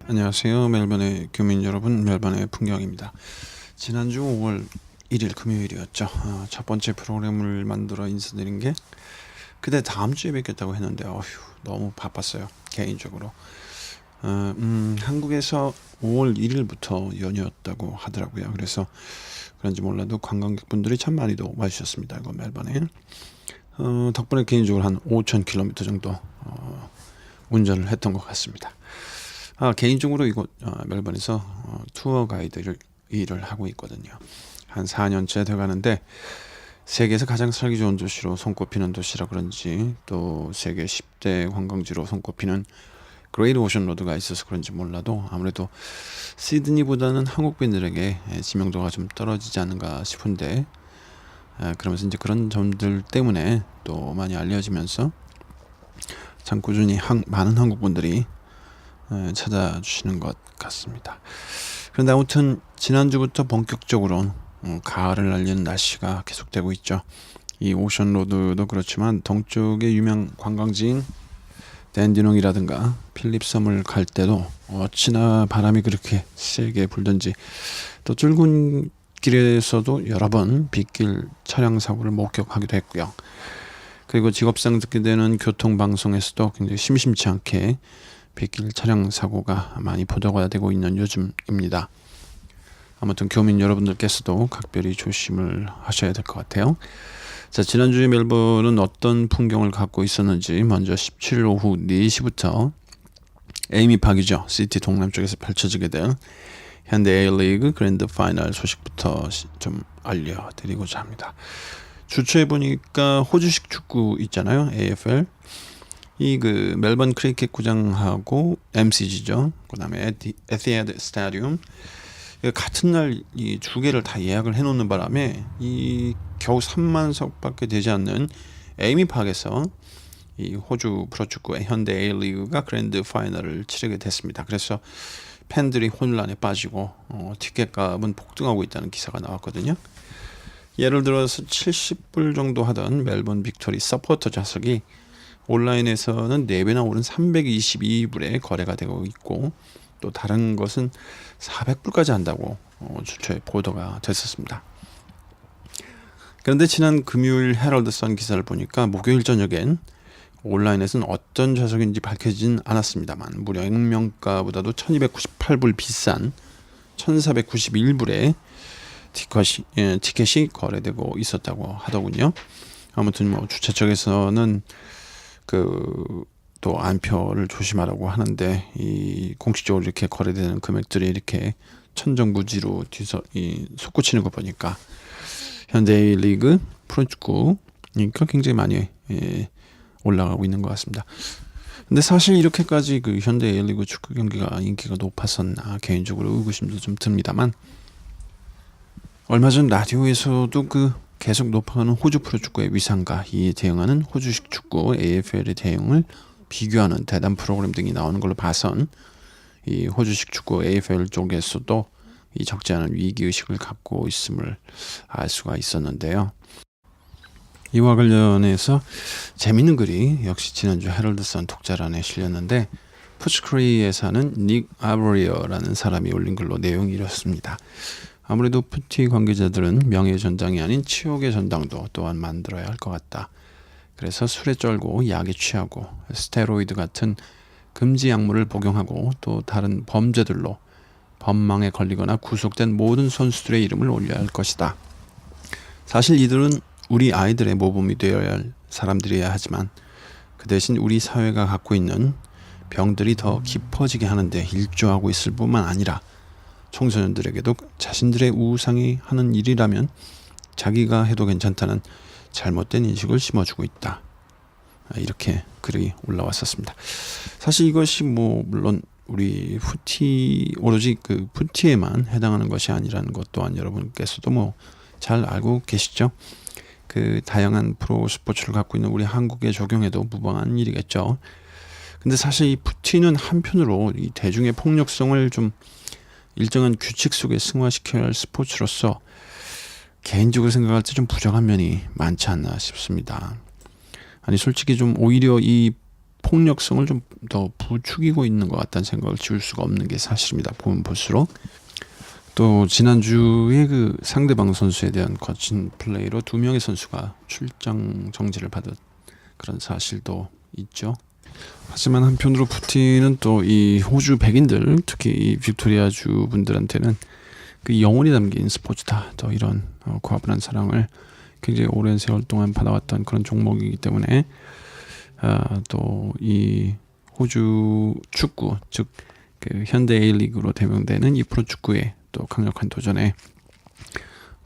안녕하세요. 멜번의 교민 여러분, 멜번의 풍경입니다. 지난주 5월 1일 금요일이었죠. 첫 번째 프로그램을 만들어 인사드린 게 그때 다음 주에 뵙겠다고 했는데 너무 바빴어요. 개인적으로. 한국에서 5월 1일부터 연휴였다고 하더라고요. 그래서 그런지 몰라도 관광객분들이 참 많이도 와주셨습니다. 이거 멜번에. 덕분에 개인적으로 한 5,000km 정도 운전을 했던 것 같습니다. 개인적으로 이곳 멜번에서 투어 가이드 일을 하고 있거든요. 한 4년째 돼가는데 세계에서 가장 살기 좋은 도시로 손꼽히는 도시라 그런지 또 세계 10대 관광지로 손꼽히는 그레이트 오션 로드가 있어서 그런지 몰라도 아무래도 시드니보다는 한국인들에게 지명도가 좀 떨어지지 않는가 싶은데 그러면서 이제 그런 점들 때문에 또 많이 알려지면서 참 꾸준히 많은 한국분들이 찾아주시는 것 같습니다. 그런데 아무튼 지난주부터 본격적으로 가을을 알리는 날씨가 계속되고 있죠. 이 오션로드도 그렇지만 동쪽의 유명 관광지인 댄디농이라든가 필립섬을 갈 때도 어찌나 바람이 그렇게 세게 불던지 또 좁은 길에서도 여러 번 빗길 차량 사고를 목격하기도 했고요. 그리고 직업상 듣게 되는 교통방송에서도 굉장히 심심치 않게 빗길 차량 사고가 많이 보도가 되고 있는 요즘입니다. 아무튼 교민 여러분들께서도 각별히 조심을 하셔야 될 것 같아요. 자, 지난주에 멜번은 어떤 풍경을 갖고 있었는지 먼저 17일 오후 4시부터 에이미 파크이죠. 시티 동남쪽에서 펼쳐지게 될 현대 A리그 그랜드 파이널 소식부터 좀 알려드리고자 합니다. 주초에 보니까 호주식 축구 있잖아요. AFL. 그 멜번 크리켓 구장하고 MCG죠. 그다음에 에티하드 스타디움 같은 날 이 두 개를 다 예약을 해놓는 바람에 이 겨우 3만석밖에 되지 않는 에이미 파크에서 이 호주 프로축구의 현대 A리그가 그랜드 파이널을 치르게 됐습니다. 그래서 팬들이 혼란에 빠지고 티켓값은 폭등하고 있다는 기사가 나왔거든요. 예를 들어서 70불 정도 하던 멜번 빅토리 서포터 좌석이 온라인에서는 4배나 오른 322불에 거래가 되고 있고 또 다른 것은 400불까지 한다고 주초에 보도가 됐었습니다. 그런데 지난 금요일 헤럴드 선 기사를 보니까 목요일 저녁엔 온라인에서는 어떤 좌석인지 밝혀지진 않았습니다만 무려 액면가보다도 1298불 비싼 1491불에 티켓이 거래되고 있었다고 하더군요. 아무튼 주최 측에서는 또 안표를 조심하라고 하는데 이 공식적으로 이렇게 거래되는 금액들이 이렇게 천정부지로 솟구치는 거 보니까 현대 리그 프로축구니까 굉장히 많이 올라가고 있는 것 같습니다. 근데 사실 이렇게까지 그 현대 리그 축구 경기가 인기가 높았었나 개인적으로 의구심도 좀 듭니다만 얼마 전 라디오에서도 계속 높아가는 호주 프로축구의 위상과 이에 대응하는 호주식 축구 AFL의 대응을 비교하는 대담 프로그램 등이 나오는 걸로 봐선 이 호주식 축구 AFL 쪽에서도 이 적지 않은 위기의식을 갖고 있음을 알 수가 있었는데요. 이와 관련해서 재밌는 글이 역시 지난주 헤럴드 선 독자란에 실렸는데 푸츠크리에 사는 닉 아브리어라는 사람이 올린 글로 내용이 이렇습니다. 아무래도 푸티 관계자들은 명예의 전당이 아닌 치욕의 전당도 또한 만들어야 할 것 같다. 그래서 술에 쩔고 약에 취하고 스테로이드 같은 금지 약물을 복용하고 또 다른 범죄들로 법망에 걸리거나 구속된 모든 선수들의 이름을 올려야 할 것이다. 사실 이들은 우리 아이들의 모범이 되어야 할 사람들이어야 하지만 그 대신 우리 사회가 갖고 있는 병들이 더 깊어지게 하는데 일조하고 있을 뿐만 아니라 청소년들에게도 자신들의 우상이 하는 일이라면 자기가 해도 괜찮다는 잘못된 인식을 심어주고 있다. 이렇게 글이 올라왔었습니다. 사실 이것이 물론 우리 오로지 푸티에만 해당하는 것이 아니라는 것 또한 여러분께서도 잘 알고 계시죠? 다양한 프로 스포츠를 갖고 있는 우리 한국에 적용해도 무방한 일이겠죠. 근데 사실 이 푸티는 한편으로 이 대중의 폭력성을 좀 일정한 규칙 속에 승화시켜야 할 스포츠로서 개인적으로 생각할 때 좀 부정한 면이 많지 않나 싶습니다. 아니 솔직히 좀 오히려 이 폭력성을 좀 더 부추기고 있는 것 같다는 생각을 지울 수가 없는 게 사실입니다. 보면 볼수록. 또 지난주에 그 상대방 선수에 대한 거친 플레이로 2명의 선수가 출장 정지를 받은 그런 사실도 있죠. 하지만 한편으로 푸틴은 또 이 호주 백인들, 특히 이 빅토리아주 분들한테는 그 영혼이 담긴 스포츠다. 또 이런 고아분한 사랑을 굉장히 오랜 세월 동안 받아왔던 그런 종목이기 때문에 또 이 호주 축구, 즉 그 현대 A리그로 대명되는 이 프로축구의 또 강력한 도전에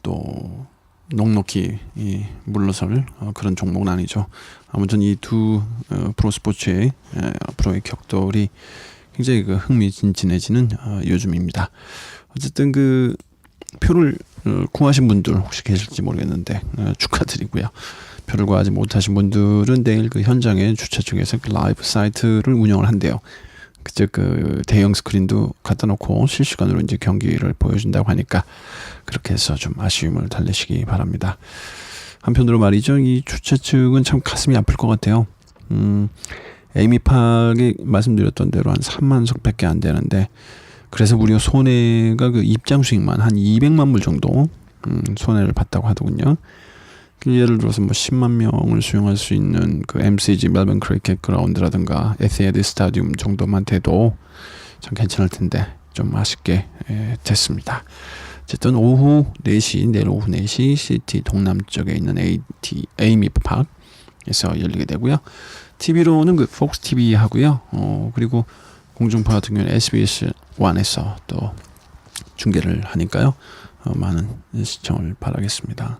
또 넉넉히 물러설 그런 종목은 아니죠. 아무튼 이 두 프로스포츠의 앞으로의 격돌이 굉장히 그 흥미진진해지는 요즘입니다. 어쨌든 그 표를 구하신 분들 혹시 계실지 모르겠는데 축하드리고요. 표를 구하지 못하신 분들은 내일 그 현장에 주최 측에서 그 라이브 사이트를 운영을 한대요. 즉 그 대형 스크린도 갖다 놓고 실시간으로 이제 경기를 보여준다고 하니까 그렇게 해서 좀 아쉬움을 달래시기 바랍니다. 한편으로 말이죠, 이 주최 측은 참 가슴이 아플 것 같아요. 에이미 팍이 말씀드렸던 대로 한 3만 석밖에 안 되는데, 그래서 무려 손해가 그 입장 수익만 한 200만 불 정도 손해를 봤다고 하더군요. 예를 들어서 뭐 10만 명을 수용할 수 있는 그 MCG 멜번 크리켓 그라운드라든가 에티하드 스타디움 정도만 돼도 참 괜찮을 텐데 좀 아쉽게 됐습니다. 어쨌든 오후 4시, 내일 오후 4시 시티 동남쪽에 있는 에이미 팍에서 열리게 되고요. TV로는 그 폭스 TV 하고요. 그리고 공중파 같은 경우는 SBS 1에서 또 중계를 하니까요. 많은 시청을 바라겠습니다.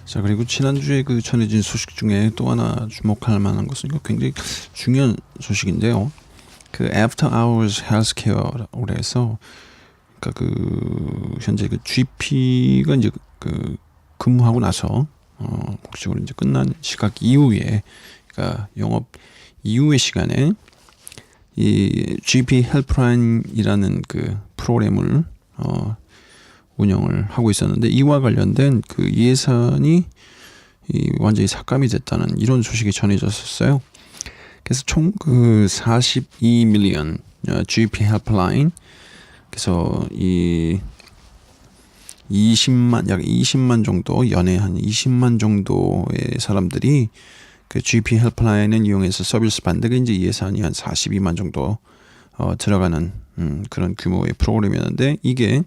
자, 그리고 지난주에 그 전해진 소식 중에 또 하나 주목할 만한 것은 이거 굉장히 중요한 소식인데요. 그 After Hours Healthcare라고 해서 그러니까 그 현재 그 GP가 이제 그 근무하고 나서 혹시적으로 이제 끝난 시각 이후에, 그러니까 영업 이후의 시간에 이 GP 헬프라인이라는 그 프로그램을 운영을 하고 있었는데, 이와 관련된 그 예산이 완전히 삭감이 됐다는 이런 소식이 전해졌었어요. 그래서 총 그 42밀리언 GP 헬프라인, 그래서 이 20만, 약 20만 정도, 연에 한 20만 정도의 사람들이 그 GP 헬프라인을 이용해서 서비스 받는데, 이제 예산이 한 42만 정도 들어가는 그런 규모의 프로그램이었는데, 이게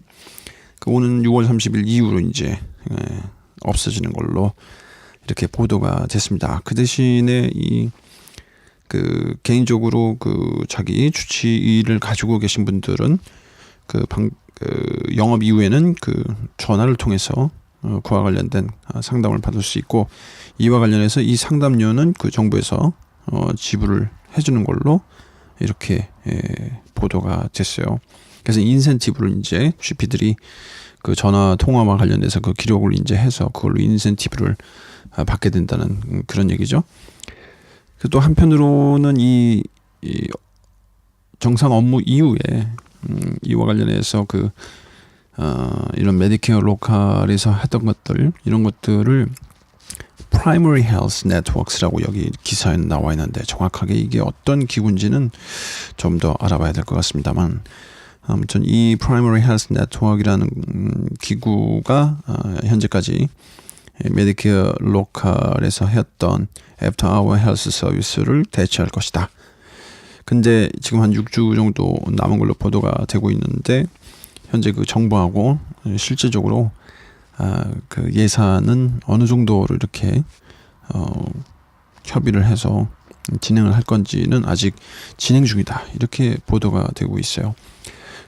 그 오는 6월 30일 이후로 이제 없어지는 걸로 이렇게 보도가 됐습니다. 그 대신에 그 개인적으로 그 자기 주치의를 가지고 계신 분들은 그 영업 이후에는 그 전화를 통해서 그와 관련된 상담을 받을 수 있고, 이와 관련해서 이 상담료는 그 정부에서 지불을 해주는 걸로 이렇게 보도가 됐어요. 그래서 인센티브를 이제 GP들이 그 전화 통화와 관련해서 그 기록을 이제 해서 그걸로 인센티브를 받게 된다는 그런 얘기죠. 또 한편으로는 이 정상 업무 이후에 이와 관련해서 그 이런 메디케어 로컬에서 했던 것들, 이런 것들을 Primary Health Networks라고 여기 기사에 나와 있는데, 정확하게 이게 어떤 기구인지는 좀 더 알아봐야 될 것 같습니다만, 아무튼 이 Primary Health Network이라는 기구가 현재까지 메디케어 로컬에서 했던 After Hour Health 서비스를 대체할 것이다. 근데 지금 한 6주 정도 남은 걸로 보도가 되고 있는데, 현재 그 정부하고 실제적으로 그 예산은 어느 정도로 이렇게 협의를 해서 진행을 할 건지는 아직 진행 중이다, 이렇게 보도가 되고 있어요.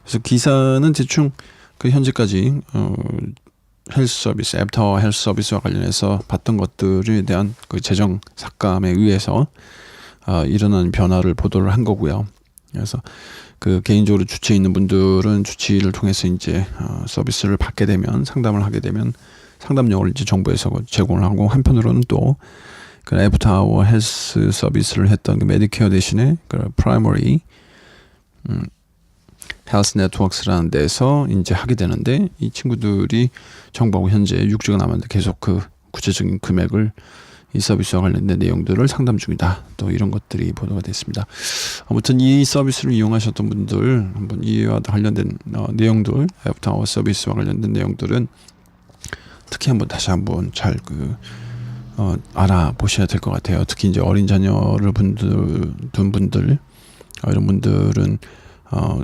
그래서 기사는 대충 그 현재까지 헬스 서비스, 애프터 헬스 서비스와 관련해서 봤던 것들에 대한 그 재정 삭감에 의해서 일어나는 변화를 보도를 한 거고요. 그래서 그 개인적으로 주치에 있는 분들은 주치를 통해서 이제 서비스를 받게 되면, 상담을 하게 되면 상담료를 이제 정부에서 제공을 하고, 한편으로는 또 그 애프터 아워 헬스 서비스를 했던 그 메디케어 대신에 그 프라이머리 헬스 네트워크스라는 데서 이제 하게 되는데, 이 친구들이 정부하고 현재 6주가 남았는데 계속 그 구체적인 금액을 이 서비스와 관련된 내용들을 상담 중이다. 또 이런 것들이 보도가 됐습니다. 아무튼 이 서비스를 이용하셨던 분들 한번 이와 관련된 내용들, 애프터 서비스와 관련된 내용들은 특히 한번 다시 한번 잘 알아보셔야 될 것 같아요. 특히 이제 어린 자녀를 둔 분들 이런 분들은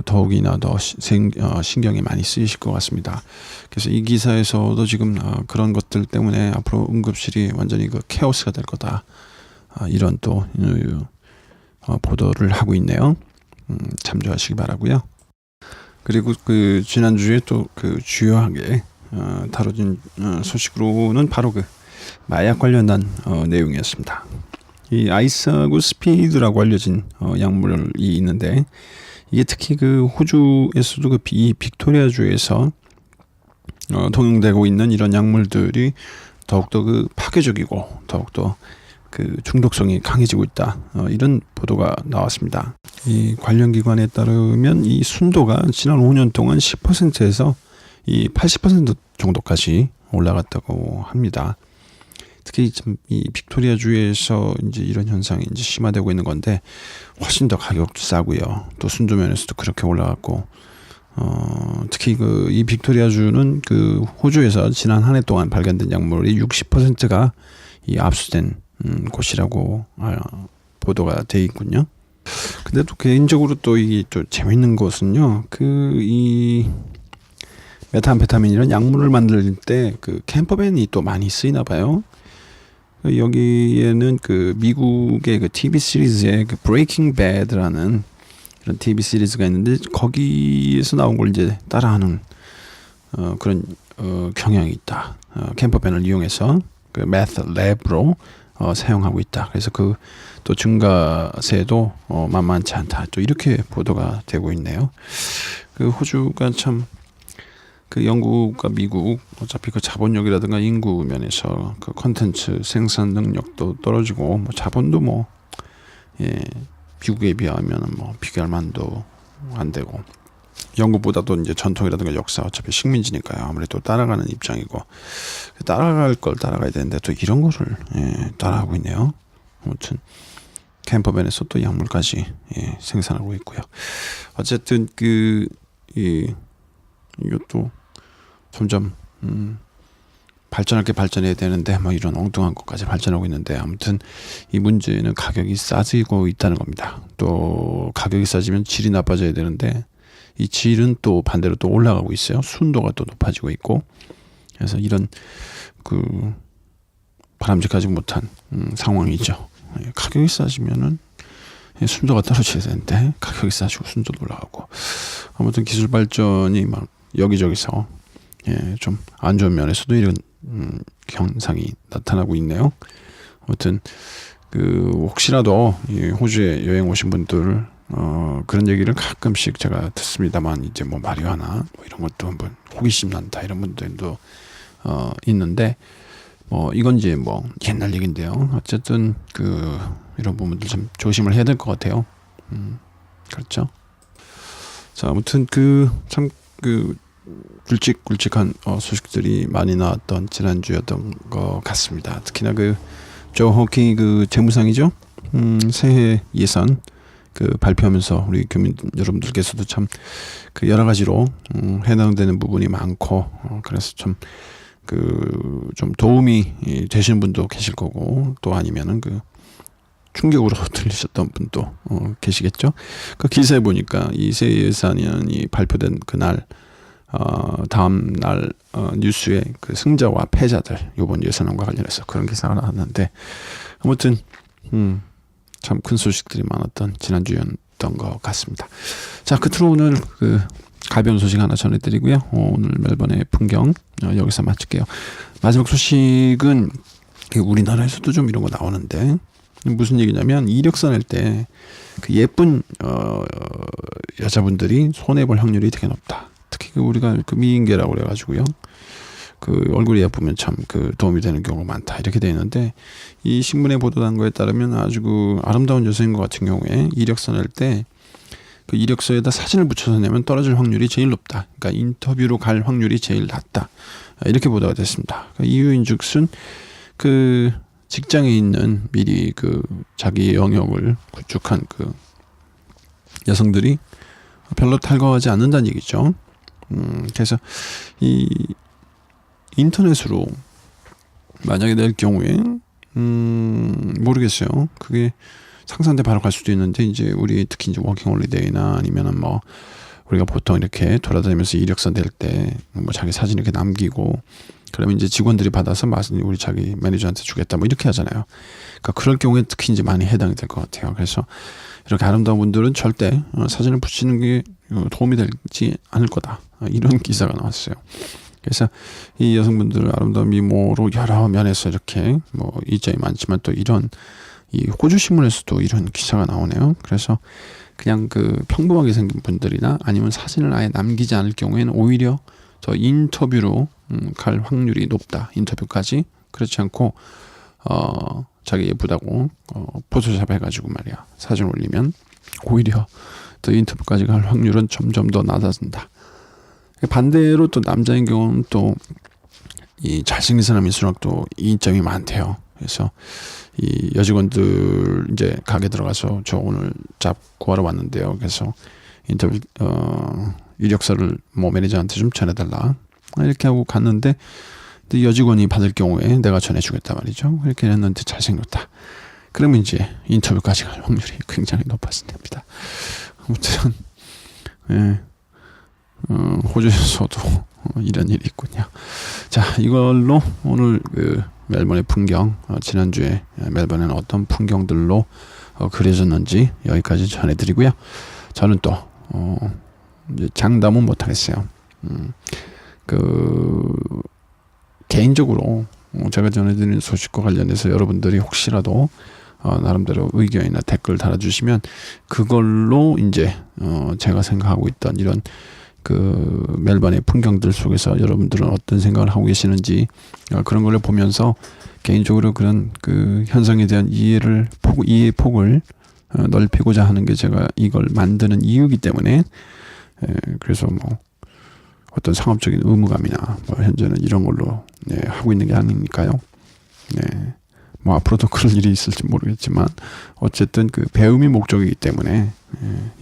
더욱이나 더 신경이 많이 쓰이실 것 같습니다. 그래서 이 기사에서도 지금 그런 것들 때문에 앞으로 응급실이 완전히 케오스가 될 거다. 이런 또 보도를 하고 있네요. 참조하시기 바라고요. 그리고 지난주에 또 주요하게 다뤄진 소식으로는 바로 마약 관련한 내용이었습니다. 이 아이스하고 스피드라고 알려진 약물이 있는데 이게 특히 호주에서도 이 빅토리아주에서 동용되고 있는 이런 약물들이 더욱더 파괴적이고 더욱더 중독성이 강해지고 있다. 이런 보도가 나왔습니다. 이 관련 기관에 따르면 이 순도가 지난 5년 동안 10%에서 이 80% 정도까지 올라갔다고 합니다. 특히 이 빅토리아주에서 이제 이런 현상이 이제 심화되고 있는 건데 훨씬 더 가격도 싸고요. 또 순도 면에서도 그렇게 올라갔고, 특히 이 빅토리아주는 호주에서 지난 한 해 동안 발견된 약물이 60%가 이 압수된 곳이라고 보도가 돼 있군요. 근데 또 개인적으로 또 이게 또 재밌는 것은요, 이 메타암페타민 이런 약물을 만들 때 캠퍼벤이 또 많이 쓰이나 봐요. 여기에는 미국의 TV 시리즈에 브레이킹 배드라는 이런 TV 시리즈가 있는데 거기에서 나온 걸 이제 따라하는 그런 경향이 있다. 캠퍼벤을 이용해서 메스 랩으로 사용하고 있다. 그래서 또 증가세도 만만치 않다. 또 이렇게 보도가 되고 있네요. 호주가 참 영국과 미국 어차피 자본력이라든가 인구 면에서 컨텐츠 생산 능력도 떨어지고 자본도 미국에 비하면 비교할 만도 안 되고 영국보다도 이제 전통이라든가 역사 어차피 식민지니까요. 아무래도 따라가는 입장이고 따라갈 걸 따라가야 되는데 또 이런 거를 따라하고 있네요. 아무튼 캠퍼벤에서 또 약물까지 생산하고 있고요. 어쨌든 이것도 점점 발전할 게 발전해야 되는데 이런 엉뚱한 것까지 발전하고 있는데 아무튼 이 문제는 가격이 싸지고 있다는 겁니다. 또 가격이 싸지면 질이 나빠져야 되는데 이 질은 또 반대로 또 올라가고 있어요. 순도가 또 높아지고 있고 그래서 이런 바람직하지 못한 상황이죠. 가격이 싸지면은 순도가 떨어져야 되는데 가격이 싸지고 순도도 올라가고 아무튼 기술 발전이 여기저기서 좀 안 좋은 면에서도 이런 현상이 나타나고 있네요. 아무튼 혹시라도 호주에 여행 오신 분들 그런 얘기를 가끔씩 제가 듣습니다만 이제 마리화나 이런 것도 한번 호기심 난다 이런 분들도 있는데 이건 이제 옛날 얘기인데요. 어쨌든 이런 부분들 좀 조심을 해야 될 것 같아요. 그렇죠. 자, 아무튼 참 굵직굵직한 소식들이 많이 나왔던 지난주였던 것 같습니다. 특히나 조 호킹이 재무상이죠. 새해 예산 발표하면서 우리 교민 여러분들께서도 참 여러 가지로 해당되는 부분이 많고 그래서 참 좀 도움이 되시는 분도 계실 거고 또 아니면은 충격으로 들리셨던 분도 계시겠죠. 기사에 보니까 이 새 예산이 발표된 그날 다음 날 뉴스에 승자와 패자들 이번 예산안과 관련해서 그런 기사가 나왔는데 아무튼 참 큰 소식들이 많았던 지난주였던 것 같습니다. 자, 끝으로 오늘 가벼운 소식 하나 전해드리고요. 오늘 멜번의 풍경 여기서 마칠게요. 마지막 소식은 우리나라에서도 좀 이런 거 나오는데 무슨 얘기냐면 이력서 낼 때 예쁜 여자분들이 손해볼 확률이 되게 높다. 특히 우리가 미인계라고 그래가지고요. 얼굴이 예쁘면 참 도움이 되는 경우가 많다. 이렇게 되어 있는데 이 신문에 보도한 거에 따르면 아주 아름다운 여성인 것 같은 경우에 이력서 낼 때 이력서에다 사진을 붙여서 내면 떨어질 확률이 제일 높다. 그러니까 인터뷰로 갈 확률이 제일 낮다. 이렇게 보도가 됐습니다. 이유인즉슨 직장에 있는 미리 그 자기 영역을 구축한 그 여성들이 별로 탈거하지 않는다는 얘기죠. 그래서 이 인터넷으로 만약에 낼 경우에 모르겠어요. 그게 상사한테 바로 갈 수도 있는데 이제 우리 특히 이제 워킹홀리데이나 아니면은 뭐 우리가 보통 이렇게 돌아다니면서 이력서 낼 때 뭐 자기 사진 이렇게 남기고 그러면 이제 직원들이 받아서 우리 자기 매니저한테 주겠다 뭐 이렇게 하잖아요. 그러니까 그럴 경우에 특히 이제 많이 해당이 될 것 같아요. 그래서 이렇게 아름다운 분들은 절대 사진을 붙이는 게 도움이 되지 않을 거다. 이런 기사가 나왔어요. 그래서 이 여성분들 아름다운 미모로 여러 면에서 이렇게 뭐 이점이 많지만 또 이런 이 호주 신문에서도 이런 기사가 나오네요. 그래서 그냥 그 평범하게 생긴 분들이나 아니면 사진을 아예 남기지 않을 경우에는 오히려 더 인터뷰로 갈 확률이 높다. 인터뷰까지 그렇지 않고 자기 예쁘다고 포토샵 해가지고 말이야 사진 올리면 오히려 더 인터뷰까지 갈 확률은 점점 더 낮아진다. 반대로 또 남자인 경우는 또 이 잘생긴 사람일수록 또 이점이 많대요. 그래서 이 여직원들 이제 가게 들어가서 저 오늘 잡 구하러 왔는데요. 그래서 인터뷰 이력서를 뭐 매니저한테 좀 전해달라 이렇게 하고 갔는데 여직원이 받을 경우에 내가 전해주겠다 말이죠. 이렇게 했는데 잘생겼다. 그러면 이제 인터뷰까지 갈 확률이 굉장히 높아진답니다. 아무튼 예. 호주에서도 이런 일이 있군요. 자, 이걸로 오늘 그 멜번의 풍경, 지난주에 멜번에는 어떤 풍경들로 그려졌는지 여기까지 전해드리고요. 저는 또 이제 장담은 못하겠어요. 그 개인적으로 제가 전해드리는 소식과 관련해서 여러분들이 혹시라도 나름대로 의견이나 댓글 달아주시면 그걸로 이제 제가 생각하고 있던 이런 그 멜번의 풍경들 속에서 여러분들은 어떤 생각을 하고 계시는지 그런 걸 보면서 개인적으로 그런 그 현상에 대한 이해의 폭을 넓히고자 하는 게 제가 이걸 만드는 이유이기 때문에 그래서 뭐 어떤 상업적인 의무감이나 뭐 현재는 이런 걸로 하고 있는 게 아니니까요. 네. 뭐 앞으로도 그런 일이 있을지 모르겠지만 어쨌든 그 배움이 목적이기 때문에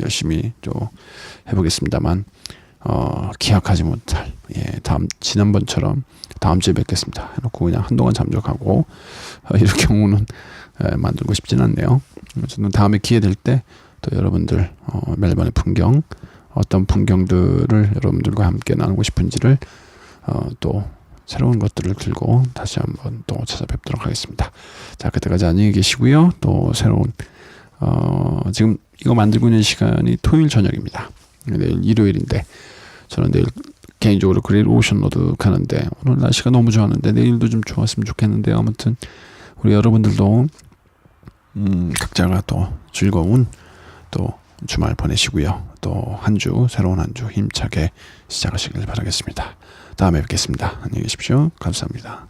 열심히 또 해보겠습니다만 기약하지 못할 지난번처럼 다음 주에 뵙겠습니다 해놓고 그냥 한동안 잠적하고 이럴 경우는 만들고 싶진 않네요. 저는 다음에 기회 될 때 또 여러분들 멜번의 풍경 어떤 풍경들을 여러분들과 함께 나누고 싶은지를 또 새로운 것들을 들고 다시 한번 또 찾아뵙도록 하겠습니다. 자, 그때까지 안녕히 계시고요. 또 새로운 지금 이거 만들고 있는 시간이 토요일 저녁입니다. 내일 일요일인데 저는 내일 개인적으로 그레일 오션로드 가는데 오늘 날씨가 너무 좋았는데 내일도 좀 좋았으면 좋겠는데요. 아무튼 우리 여러분들도 각자가 또 즐거운 또 주말 보내시고요. 또 새로운 한 주 힘차게 시작하시길 바라겠습니다. 다음에 뵙겠습니다. 안녕히 계십시오. 감사합니다.